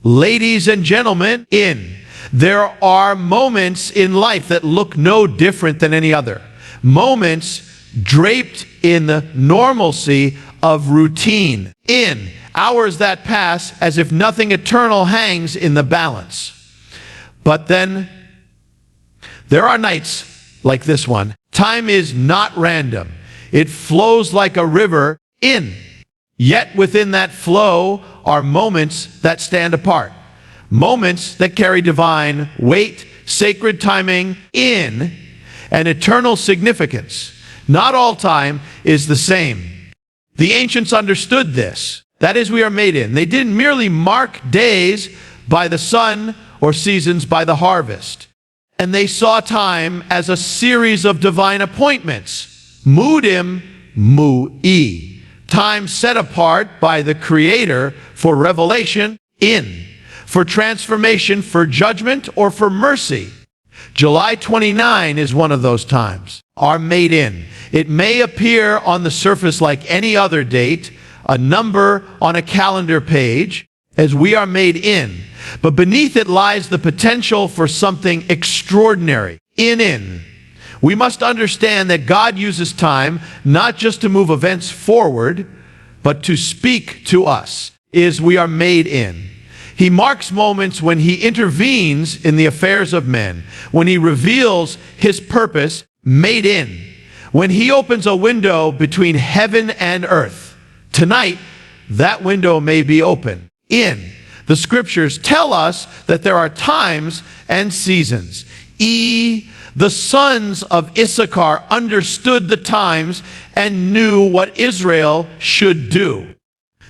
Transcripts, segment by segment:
Ladies and gentlemen, there are moments in life that look no different than any other. Moments draped in the normalcy of routine. Hours that pass as if nothing eternal hangs in the balance. But then there are nights like this one. Time is not random. It flows like a river Yet within that flow are moments that stand apart. Moments that carry divine weight, sacred timing and eternal significance. Not all time is the same. The ancients understood this. That is, we are made in. They didn't merely mark days by the sun or seasons by the harvest. And they saw time as a series of divine appointments. Mudim mu'i. Time set apart by the Creator for revelation for transformation, for judgment, or for mercy. July 29 is one of those times. Are made in. It may appear on the surface like any other date, a number on a calendar page, as we are made in. But beneath it lies the potential for something extraordinary. We must understand that God uses time not just to move events forward, but to speak to us. We are made in. He marks moments when he intervenes in the affairs of men, when he reveals his purpose, made in, when he opens a window between heaven and earth. Tonight, that window may be open. The scriptures tell us that there are times and seasons. The sons of Issachar understood the times and knew what Israel should do.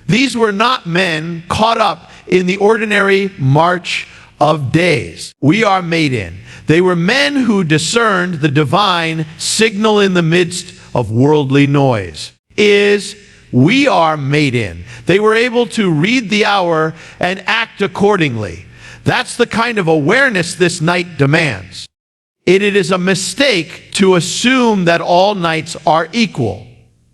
These were not men caught up in the ordinary march of days. We are made in. They were men who discerned the divine signal in the midst of worldly noise. We are made in. They were able to read the hour and act accordingly. That's the kind of awareness this night demands. It is a mistake to assume that all nights are equal.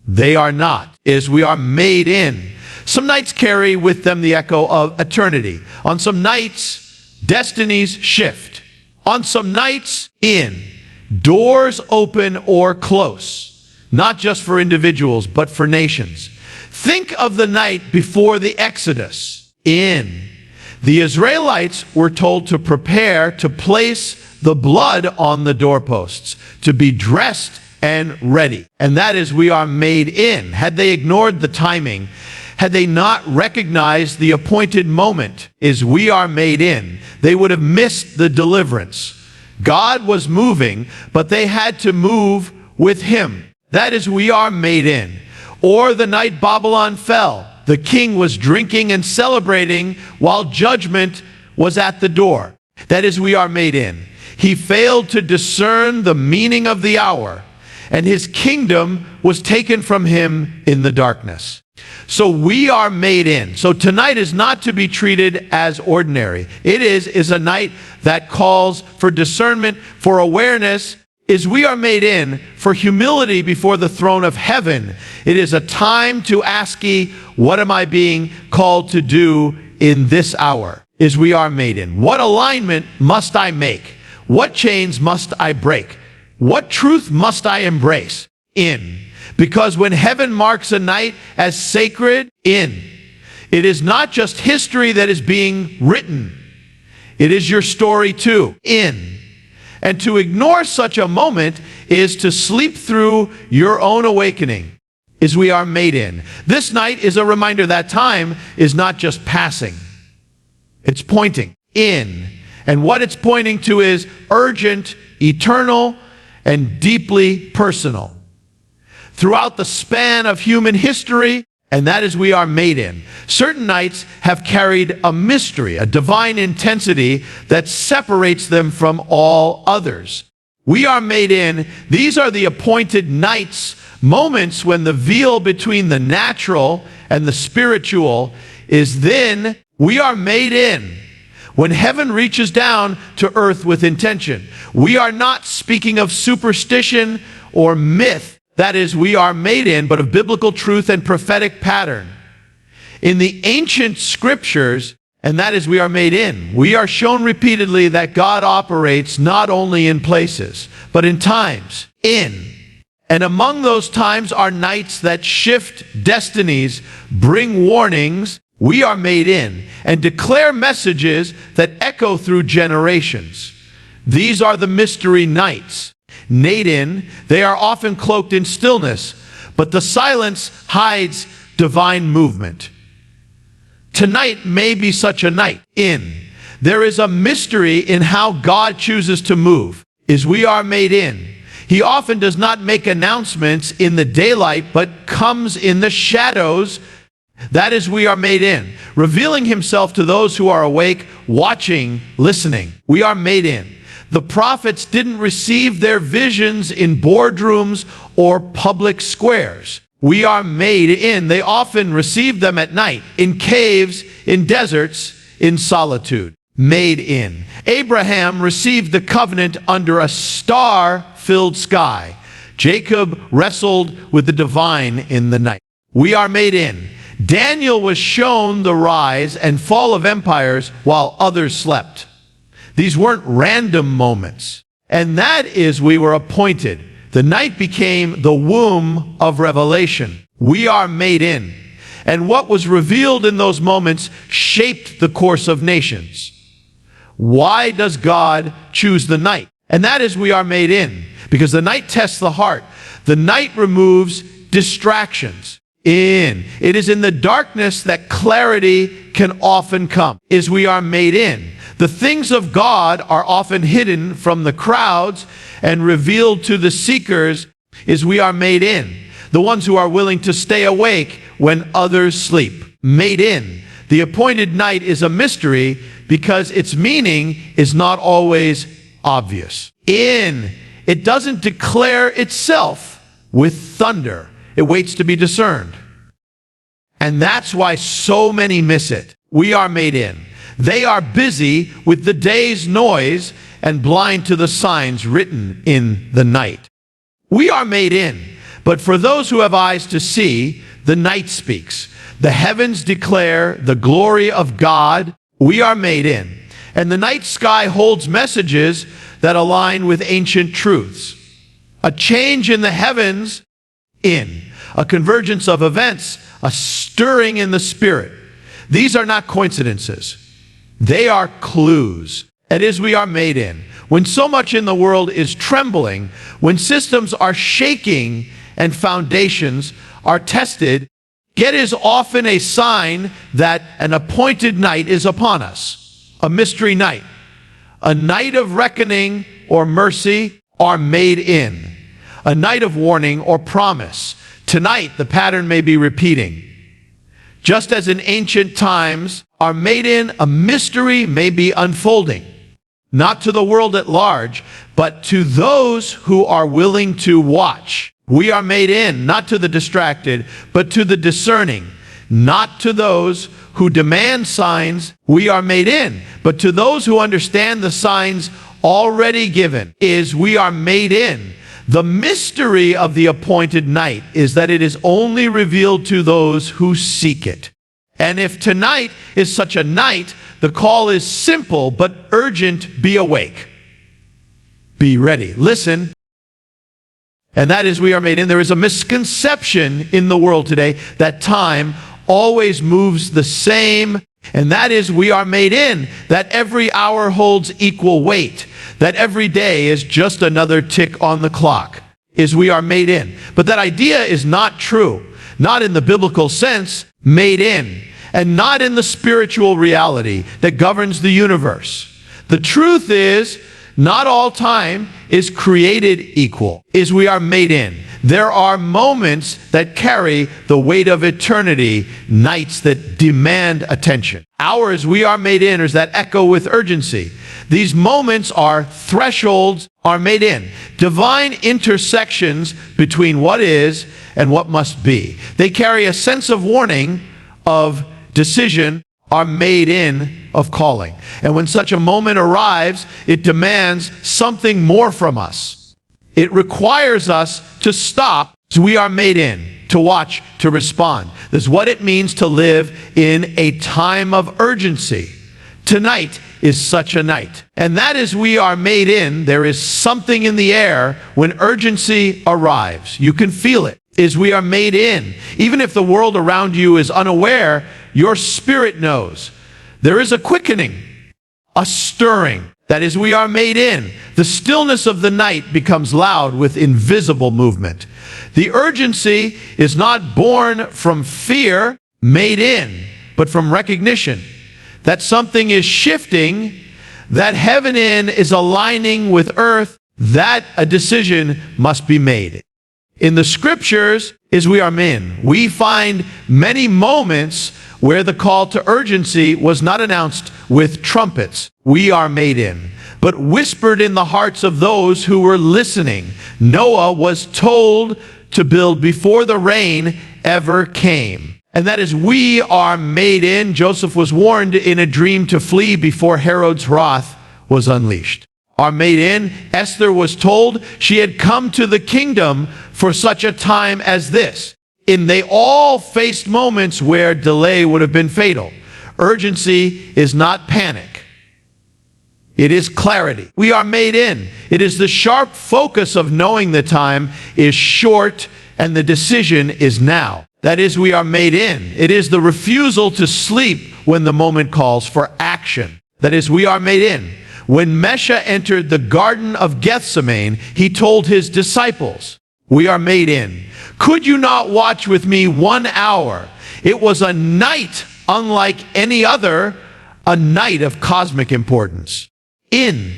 They are not. We are made in. Some nights carry with them the echo of eternity. On some nights, destinies shift. On some nights, doors open or close, not just for individuals, but for nations. Think of the night before the Exodus. The Israelites were told to prepare to place the blood on the doorposts, to be dressed and ready. And that is, we are made in. Had they ignored the timing, had they not recognized the appointed moment, we are made in, they would have missed the deliverance. God was moving, but they had to move with him. That is, we are made in. Or the night Babylon fell, the king was drinking and celebrating while judgment was at the door. That is, we are made in. He failed to discern the meaning of the hour, and his kingdom was taken from him in the darkness. So we are made in. So tonight is not to be treated as ordinary. It is a night that calls for discernment, for awareness. We are made in for humility before the throne of heaven. It is a time to ask ye, what am I being called to do in this hour? We are made in. What alignment must I make? What chains must I break? What truth must I embrace? Because when heaven marks a night as sacred, it is not just history that is being written. It is your story too. And to ignore such a moment is to sleep through your own awakening. We are made in. This night is a reminder that time is not just passing. It's pointing And what it's pointing to is urgent, eternal, and deeply personal. Throughout the span of human history, and that is we are made in, certain nights have carried a mystery, a divine intensity that separates them from all others. We are made in. These are the appointed nights, moments when the veil between the natural and the spiritual is then. We are made in. When heaven reaches down to earth with intention. We are not speaking of superstition or myth. That is, we are made in, but of biblical truth and prophetic pattern. In the ancient scriptures, And that is, we are made in. We are shown repeatedly that God operates not only in places, but in times. In. And among those times are nights that shift destinies, bring warnings. We are made in and declare messages that echo through generations. These are the mystery nights. Made in, they are often cloaked in stillness, but the silence hides divine movement. Tonight may be such a night. In. There is a mystery in how God chooses to move. Is we are made in. He often does not make announcements in the daylight, but comes in the shadows. That is, we are made in, revealing himself to those who are awake, watching, listening. We are made in. The prophets didn't receive their visions in boardrooms or public squares. We are made in. They often received them at night, in caves, in deserts, in solitude. Made in. Abraham received the covenant under a star-filled sky. Jacob wrestled with the divine in the night. We are made in. Daniel was shown the rise and fall of empires while others slept. These weren't random moments. And that is, we were appointed. The night became the womb of revelation. We are made in. And what was revealed in those moments shaped the course of nations. Why does God choose the night? And that is, we are made in. Because the night tests the heart. The night removes distractions. In. It is in the darkness that clarity can often come. Is we are made in. The things of God are often hidden from the crowds and revealed to the seekers. Is we are made in. The ones who are willing to stay awake when others sleep. Made in. The appointed night is a mystery because its meaning is not always obvious. In. It doesn't declare itself with thunder. It waits to be discerned. And that's why so many miss it. We are made in. They are busy with the day's noise and blind to the signs written in the night. We are made in. But for those who have eyes to see, the night speaks. The heavens declare the glory of God. We are made in. And the night sky holds messages that align with ancient truths. A change in the heavens. In. A convergence of events, a stirring in the spirit. These are not coincidences. They are clues. It is we are made in. When so much in the world is trembling, when systems are shaking and foundations are tested, it is often a sign that an appointed night is upon us. A mystery night. A night of reckoning or mercy are made in. A night of warning or promise. Tonight, the pattern may be repeating. Just as in ancient times are made in, a mystery may be unfolding. Not to the world at large, but to those who are willing to watch. We are made in, not to the distracted, but to the discerning. Not to those who demand signs. We are made in, but to those who understand the signs already given. Is we are made in. The mystery of the appointed night is that it is only revealed to those who seek it. And if tonight is such a night, the call is simple but urgent: be awake. Be ready. Listen. And that is, we are made in. There is a misconception in the world today that time always moves the same. And that is, we are made in, that every hour holds equal weight, that every day is just another tick on the clock. Is we are made in. But that idea is not true, not in the biblical sense, made in, and not in the spiritual reality that governs the universe. The truth is, not all time is created equal. Is we are made in. There are moments that carry the weight of eternity, nights that demand attention. Hours we are made in is that echo with urgency. These moments are thresholds, are made in. Divine intersections between what is and what must be. They carry a sense of warning, of decision, are made in, of calling. And when such a moment arrives, it demands something more from us. It requires us to stop, So we are made in to watch, to respond. This is what it means to live in a time of urgency. Tonight is such a night. And that is, we are made in. There is something in the air when urgency arrives. You can feel it. Is we are made in. Even if the world around you is unaware, your spirit knows. There is a quickening, a stirring. That is, we are made in. The stillness of the night becomes loud with invisible movement. The urgency is not born from fear, made in, but from recognition that something is shifting, that heaven in is aligning with earth, that a decision must be made. In the scriptures is we are in. We find many moments where the call to urgency was not announced with trumpets. We are made in, but whispered in the hearts of those who were listening. Noah was told to build before the rain ever came. And that is, we are made in. Joseph was warned in a dream to flee before Herod's wrath was unleashed. Are made in. Esther was told she had come to the kingdom for such a time as this. And they all faced moments where delay would have been fatal. Urgency is not panic. It is clarity. We are made in. It is the sharp focus of knowing the time is short and the decision is now. That is, we are made in. It is the refusal to sleep when the moment calls for action. That is, we are made in. When Mesha entered the Garden of Gethsemane, he told his disciples, we are made in. Could you not watch with me 1 hour? It was a night unlike any other, a night of cosmic importance. In,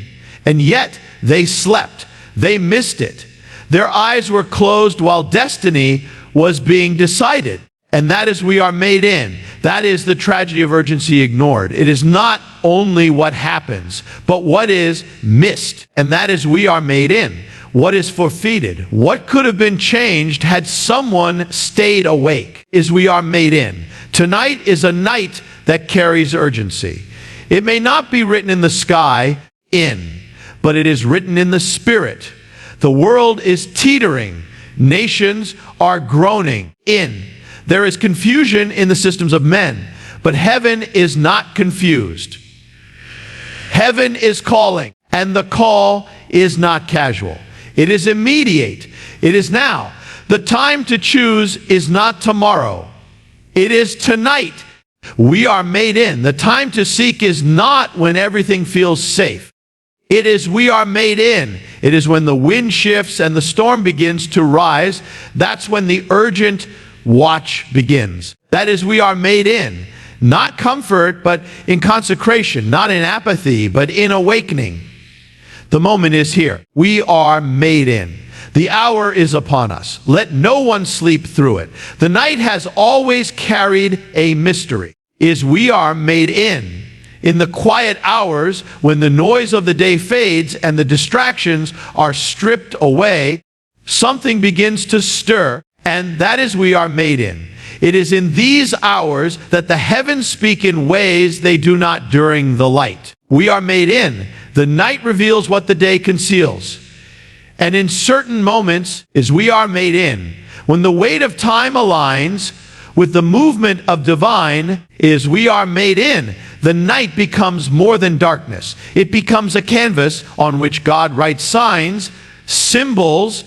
and yet they slept. They missed it. Their eyes were closed while destiny was being decided. And that is, we are made in. That is the tragedy of urgency ignored. It is not only what happens, but what is missed. And that is, we are made in. What is forfeited? What could have been changed had someone stayed awake? Is we are made in. Tonight is a night that carries urgency. It may not be written in the sky, in, but it is written in the spirit. The world is teetering. Nations are groaning. In. There is confusion in the systems of men, but heaven is not confused. Heaven is calling, and the call is not casual. It is immediate. It is now. The time to choose is not tomorrow. It is tonight. We are made in. The time to seek is not when everything feels safe. It is we are made in. It is when the wind shifts and the storm begins to rise. That's when the urgent watch begins. That is, we are made in. Not comfort, but in consecration. Not in apathy, but in awakening. The moment is here. We are made in. The hour is upon us. Let no one sleep through it. The night has always carried a mystery. Is we are made in. In the quiet hours, when the noise of the day fades and the distractions are stripped away, something begins to stir, and that is we are made in. It is in these hours that the heavens speak in ways they do not during the light. We are made in. The night reveals what the day conceals. And in certain moments, as we are made in, when the weight of time aligns with the movement of divine, is we are made in. The night becomes more than darkness. It becomes a canvas on which God writes signs, symbols,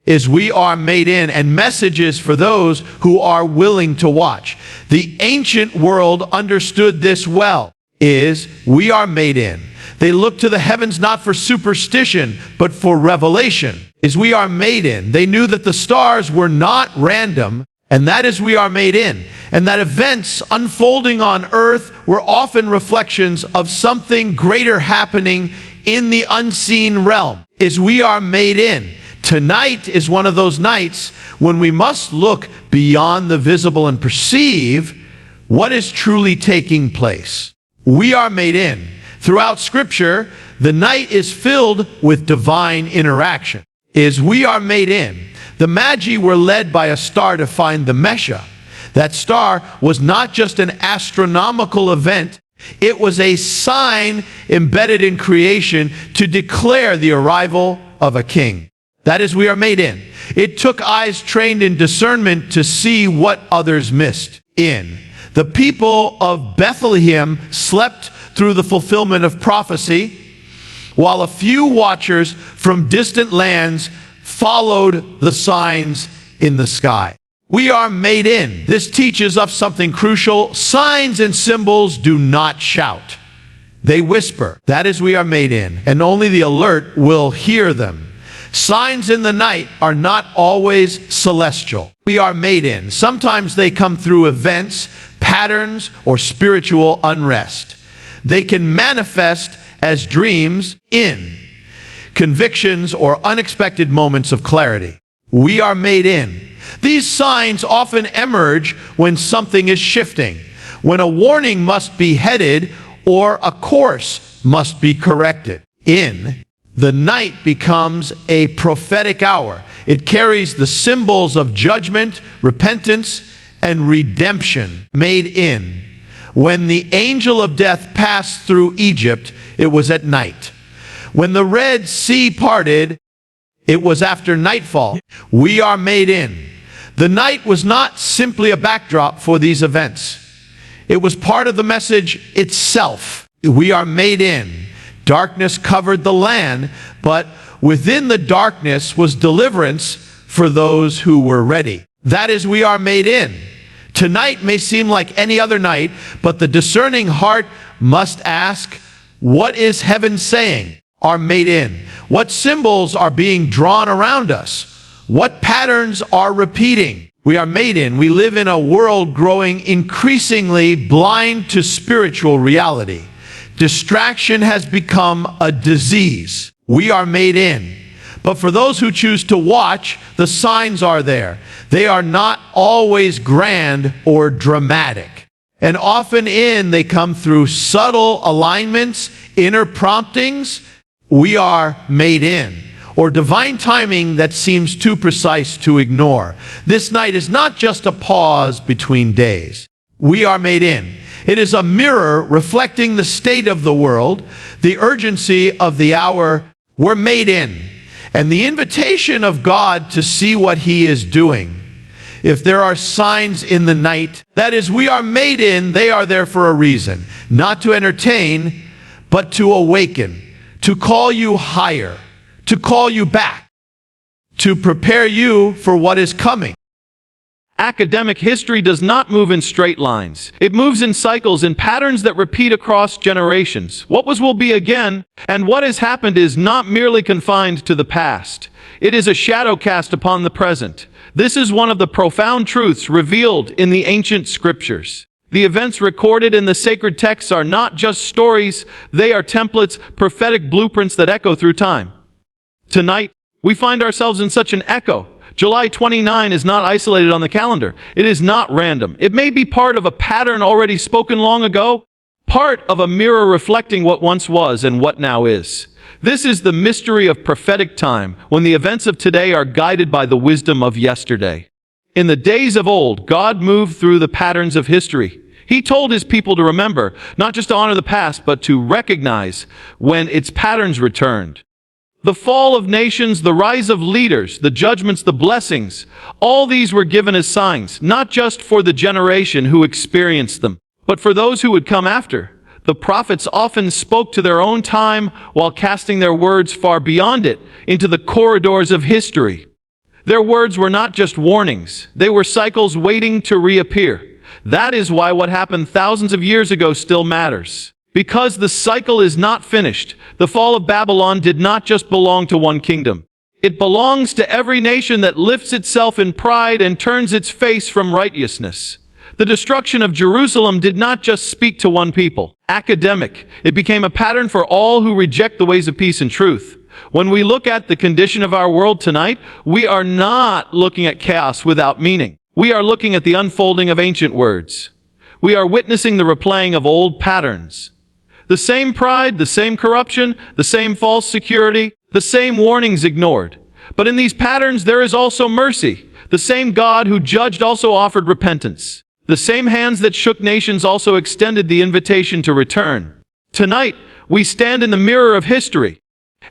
is we are made in, and messages for those who are willing to watch. The ancient world understood this well, is we are made in. They looked to the heavens not for superstition, but for revelation. Is we are made in. They knew that the stars were not random, and that is we are made in. And that events unfolding on earth were often reflections of something greater happening in the unseen realm. Is we are made in. Tonight is one of those nights when we must look beyond the visible and perceive what is truly taking place. We are made in. Throughout Scripture, the night is filled with divine interaction. Is we are made in. The Magi were led by a star to find the Mesha. That star was not just an astronomical event. It was a sign embedded in creation to declare the arrival of a king. That is, we are made in. It took eyes trained in discernment to see what others missed. In. The people of Bethlehem slept through the fulfillment of prophecy, while a few watchers from distant lands followed the signs in the sky. We are made in. This teaches us something crucial. Signs and symbols do not shout. They whisper. That is, we are made in, and only the alert will hear them. Signs in the night are not always celestial. We are made in. Sometimes they come through events, patterns, or spiritual unrest. They can manifest as dreams in, convictions, or unexpected moments of clarity. We are made in. These signs often emerge when something is shifting, when a warning must be headed or a course must be corrected. In. The night becomes a prophetic hour. It carries the symbols of judgment, repentance, and redemption. Made in. When the angel of death passed through Egypt, it was at night. When the Red Sea parted, it was after nightfall. We are made in. The night was not simply a backdrop for these events. It was part of the message itself. We are made in. Darkness covered the land, but within the darkness was deliverance for those who were ready. That is, we are made in. Tonight may seem like any other night, but the discerning heart must ask, what is heaven saying? Are made in. What symbols are being drawn around us? What patterns are repeating? We are made in. We live in a world growing increasingly blind to spiritual reality. Distraction has become a disease. We are made in. But for those who choose to watch, the signs are there. They are not always grand or dramatic. And often they come through subtle alignments, inner promptings. We are made in. Or divine timing that seems too precise to ignore. This night is not just a pause between days. We are made in. It is a mirror reflecting the state of the world, the urgency of the hour. We're made in. And the invitation of God to see what He is doing. If there are signs in the night, that is, we are made in, they are there for a reason. Not to entertain, but to awaken, to call you higher, to call you back, to prepare you for what is coming. Academic history does not move in straight lines. It moves in cycles and patterns that repeat across generations. What was will be again, and what has happened is not merely confined to the past. It is a shadow cast upon the present. This is one of the profound truths revealed in the ancient scriptures. The events recorded in the sacred texts are not just stories, they are templates, prophetic blueprints that echo through time. Tonight, we find ourselves in such an echo. July 29 is not isolated on the calendar. It is not random. It may be part of a pattern already spoken long ago, part of a mirror reflecting what once was and what now is. This is the mystery of prophetic time, when the events of today are guided by the wisdom of yesterday. In the days of old, God moved through the patterns of history. He told His people to remember, not just to honor the past, but to recognize when its patterns returned. The fall of nations, the rise of leaders, the judgments, the blessings, all these were given as signs, not just for the generation who experienced them, but for those who would come after. The prophets often spoke to their own time while casting their words far beyond it, into the corridors of history. Their words were not just warnings, they were cycles waiting to reappear. That is why what happened thousands of years ago still matters. Because the cycle is not finished. The fall of Babylon did not just belong to one kingdom. It belongs to every nation that lifts itself in pride and turns its face from righteousness. The destruction of Jerusalem did not just speak to one people. Academic. It became a pattern for all who reject the ways of peace and truth. When we look at the condition of our world tonight, we are not looking at chaos without meaning. We are looking at the unfolding of ancient words. We are witnessing the replaying of old patterns. The same pride, the same corruption, the same false security, the same warnings ignored. But in these patterns there is also mercy. The same God who judged also offered repentance. The same hands that shook nations also extended the invitation to return. Tonight, we stand in the mirror of history.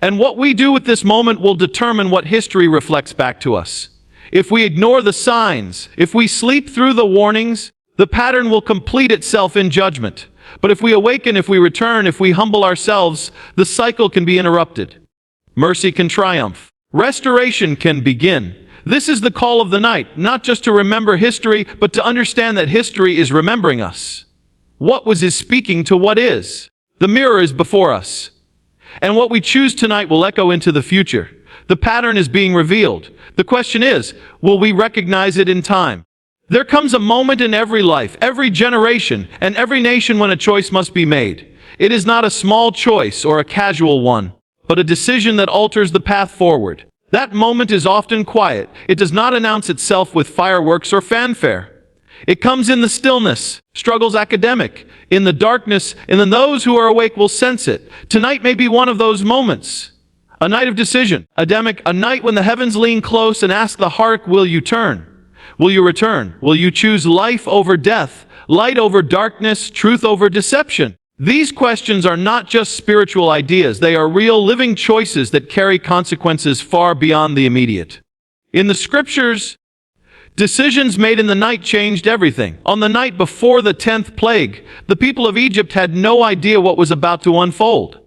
And what we do with this moment will determine what history reflects back to us. If we ignore the signs, if we sleep through the warnings, the pattern will complete itself in judgment. But if we awaken, if we return, if we humble ourselves, the cycle can be interrupted. Mercy can triumph. Restoration can begin. This is the call of the night, not just to remember history, but to understand that history is remembering us. What was is speaking to what is. The mirror is before us. And what we choose tonight will echo into the future. The pattern is being revealed. The question is, will we recognize it in time? There comes a moment in every life, every generation, and every nation when a choice must be made. It is not a small choice or a casual one, but a decision that alters the path forward. That moment is often quiet. It does not announce itself with fireworks or fanfare. It comes in the stillness, struggles academic, in the darkness, and then those who are awake will sense it. Tonight may be one of those moments. A night of decision, a night when the heavens lean close and ask the heart, will you turn? Will you return? Will you choose life over death, light over darkness, truth over deception? These questions are not just spiritual ideas. They are real living choices that carry consequences far beyond the immediate. In the scriptures, decisions made in the night changed everything. On the night before the 10th plague, the people of Egypt had no idea what was about to unfold.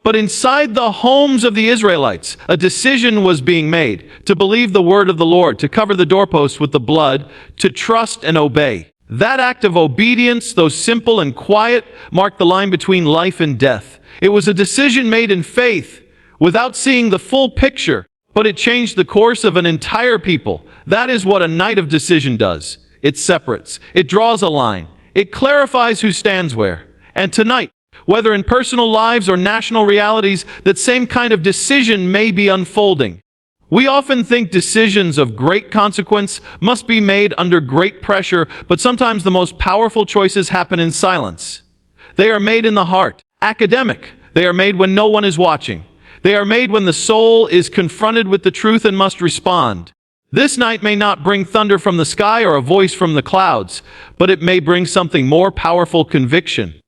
But inside the homes of the Israelites, a decision was being made to believe the word of the Lord, to cover the doorposts with the blood, to trust and obey. That act of obedience, though simple and quiet, marked the line between life and death. It was a decision made in faith, without seeing the full picture, but it changed the course of an entire people. That is what a night of decision does. It separates. It draws a line. It clarifies who stands where. And tonight, whether in personal lives or national realities, that same kind of decision may be unfolding. We often think decisions of great consequence must be made under great pressure, but sometimes the most powerful choices happen in silence. They are made in the heart. Academic. They are made when no one is watching. They are made when the soul is confronted with the truth and must respond. This night may not bring thunder from the sky or a voice from the clouds, but it may bring something more powerful: conviction.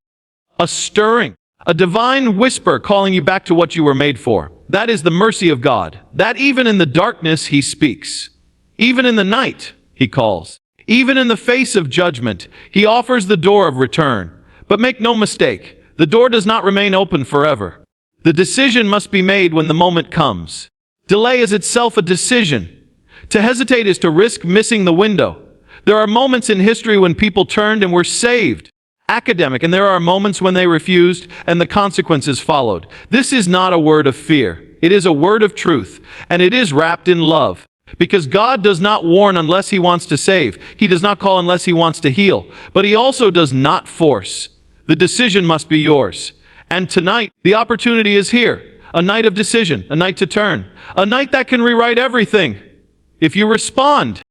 A stirring, a divine whisper calling you back to what you were made for. That is the mercy of God, that even in the darkness He speaks. Even in the night, He calls. Even in the face of judgment, He offers the door of return. But make no mistake, the door does not remain open forever. The decision must be made when the moment comes. Delay is itself a decision. To hesitate is to risk missing the window. There are moments in history when people turned and were saved. Academic, and there are moments when they refused and the consequences followed. This is not a word of fear. It is a word of truth, and it is wrapped in love. Because God does not warn unless He wants to save. He does not call unless He wants to heal. But He also does not force. The decision must be yours. And tonight, the opportunity is here. A night of decision, a night to turn. A night that can rewrite everything. If you respond.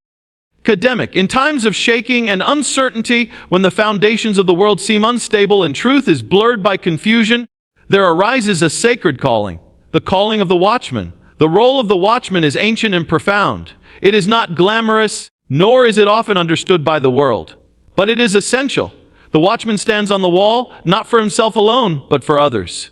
Academic, in times of shaking and uncertainty, when the foundations of the world seem unstable and truth is blurred by confusion, there arises a sacred calling, the calling of the watchman. The role of the watchman is ancient and profound. It is not glamorous, nor is it often understood by the world. But it is essential. The watchman stands on the wall, not for himself alone, but for others.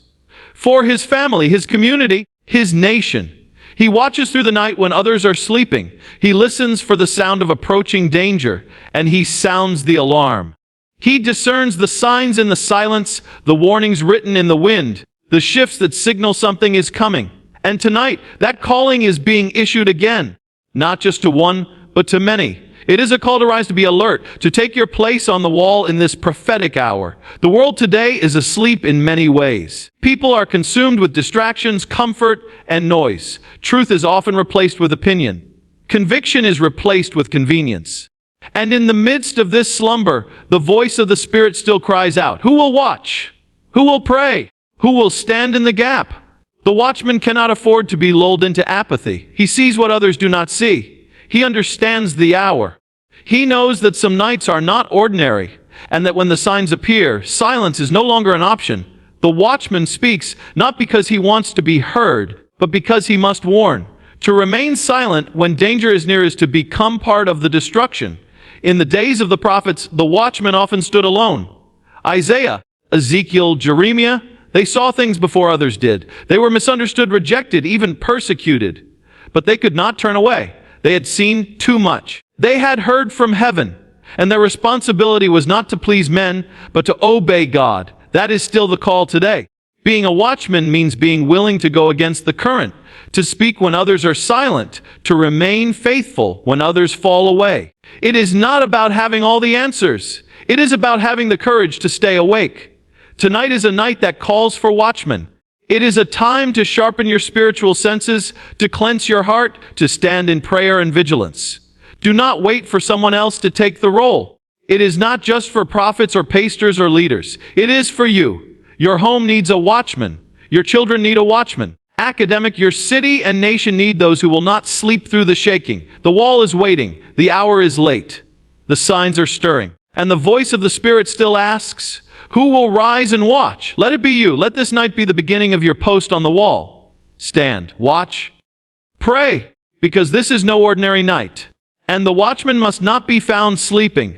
For his family, his community, his nation. He watches through the night when others are sleeping. He listens for the sound of approaching danger, and he sounds the alarm. He discerns the signs in the silence, the warnings written in the wind, the shifts that signal something is coming. And tonight, that calling is being issued again, not just to one, but to many. It is a call to rise, to be alert, to take your place on the wall in this prophetic hour. The world today is asleep in many ways. People are consumed with distractions, comfort, and noise. Truth is often replaced with opinion. Conviction is replaced with convenience. And in the midst of this slumber, the voice of the Spirit still cries out, who will watch? Who will pray? Who will stand in the gap? The watchman cannot afford to be lulled into apathy. He sees what others do not see. He understands the hour. He knows that some nights are not ordinary, and that when the signs appear, silence is no longer an option. The watchman speaks not because he wants to be heard, but because he must warn. To remain silent when danger is near is to become part of the destruction. In the days of the prophets, the watchman often stood alone. Isaiah, Ezekiel, Jeremiah, They saw things before others did. They were misunderstood, rejected, even persecuted. But they could not turn away. They had seen too much. They had heard from heaven, and their responsibility was not to please men, but to obey God. That is still the call today. Being a watchman means being willing to go against the current, to speak when others are silent, to remain faithful when others fall away. It is not about having all the answers. It is about having the courage to stay awake. Tonight is a night that calls for watchmen. It is a time to sharpen your spiritual senses, to cleanse your heart, to stand in prayer and vigilance. Do not wait for someone else to take the role. It is not just for prophets or pastors or leaders. It is for you. Your home needs a watchman. Your children need a watchman. Academic, your city and nation need those who will not sleep through the shaking. The wall is waiting. The hour is late. The signs are stirring. And the voice of the Spirit still asks, who will rise and watch? Let it be you. Let this night be the beginning of your post on the wall. Stand, watch, pray, because this is no ordinary night. And the watchman must not be found sleeping.